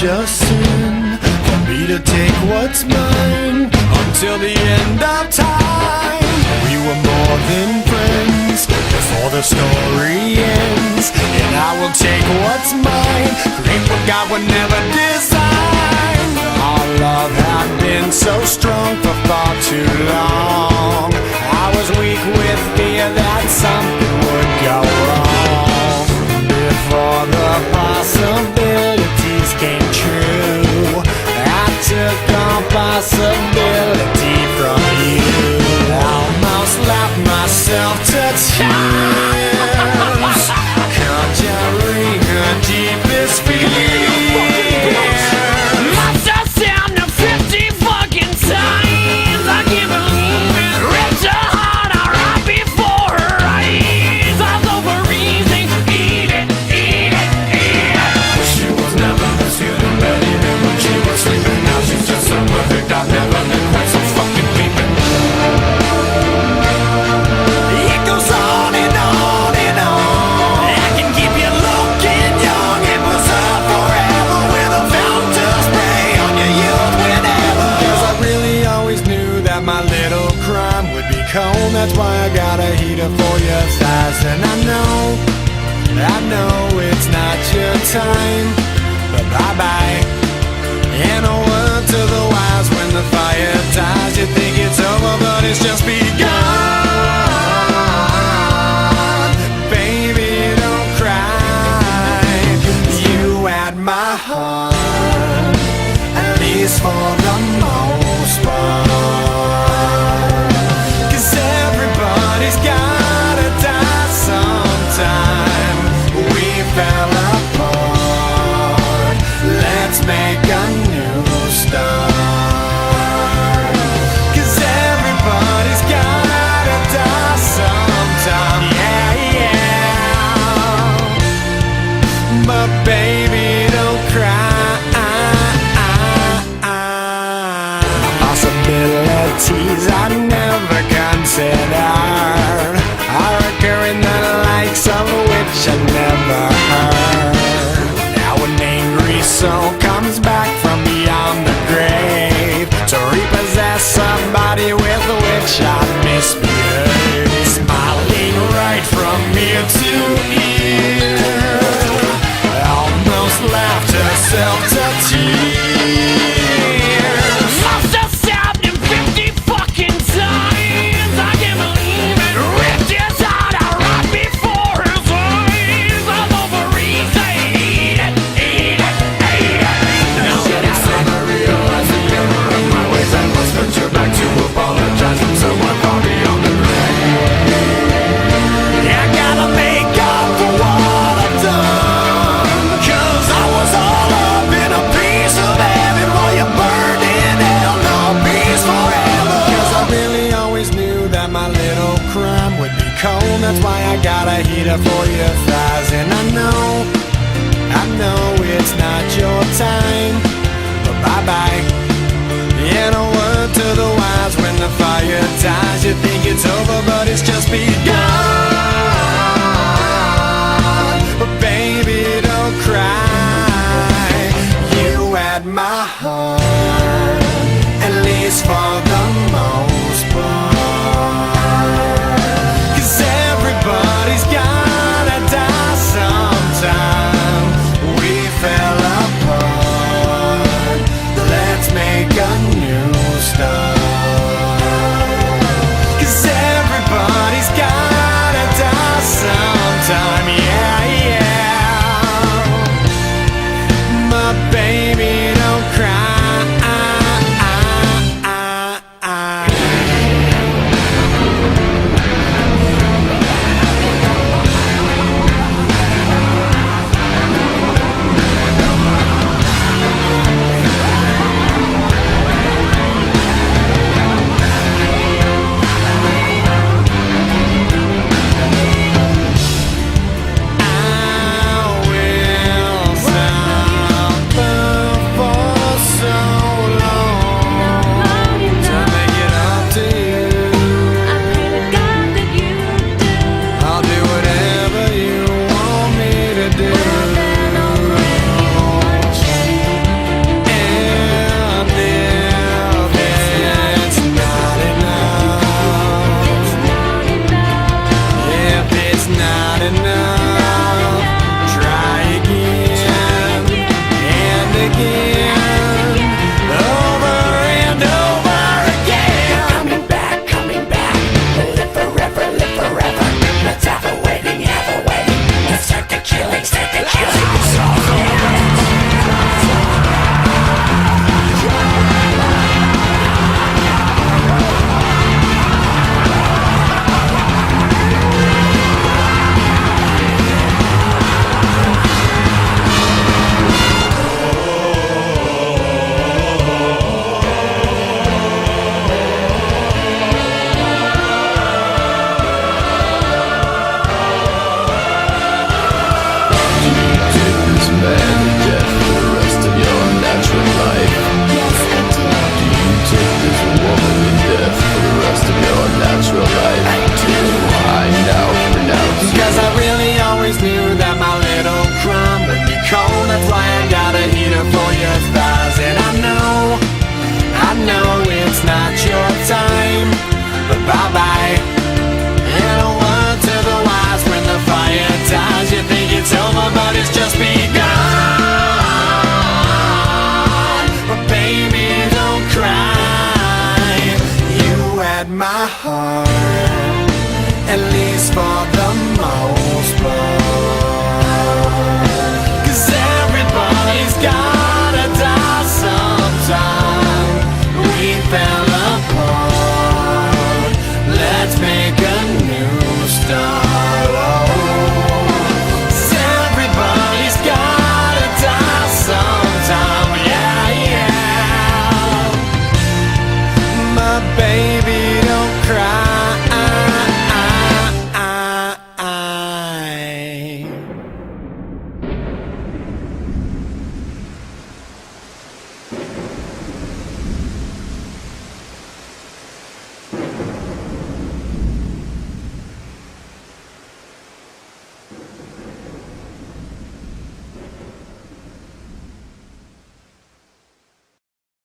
such a sin for me to take what's mine until the end of time. We were more than friends before the story ends, and I will take what's mine, create what God would never design. Our love had been so strong for far too long. I was weak with fear that something would go wrong before the possibilities came true. I took all possibility from you. Almost laughed myself to tears, conjuring her deepest fears. That's why I got a heater for your thighs. And I know it's not your time, but bye-bye. And a word to the wise, when the fire dies, you think it's over, but it's just begun. Baby, don't cry. You had my heart, at least for the most part. Everybody's gotta die sometime. We fell apart. Let's make a new start. 'Cause everybody's gotta die sometime. Yeah, yeah. But baby, don't cry. Possibilities I never considered are occurring, the likes of which I never heard. Now an angry soul comes back from beyond the grave to repossess somebody with which I misbehaved. Smiling right from ear to ear, almost laughed herself to tears. Must have stabbed him 50 fucking times. I can't believe it. Ripped his heart out right before his eyes. All over easy. Eat it, eat it, eat it. Now that it's time, I realize the error of my ways. I must venture back to apologize from someone far beyond the grave. I gotta make up for what I've done, 'cause I was all up in a piece of heaven while you burned in hell. No peace forever. 'Cause I really always knew that my little crime would be cold. That's why I got a heater for your thighs. And I know it's not your time, but bye-bye. And a word to the wise, when the fire dies, you think it's over, but it's just begun. But baby, don't cry. You had my heart, at least for the most part. 'Cause everybody's gotta die sometime. We fell apart. Let's make a new start. 'Cause everybody's gotta die sometime. Yeah, yeah. My baby, don't cry. had my heart.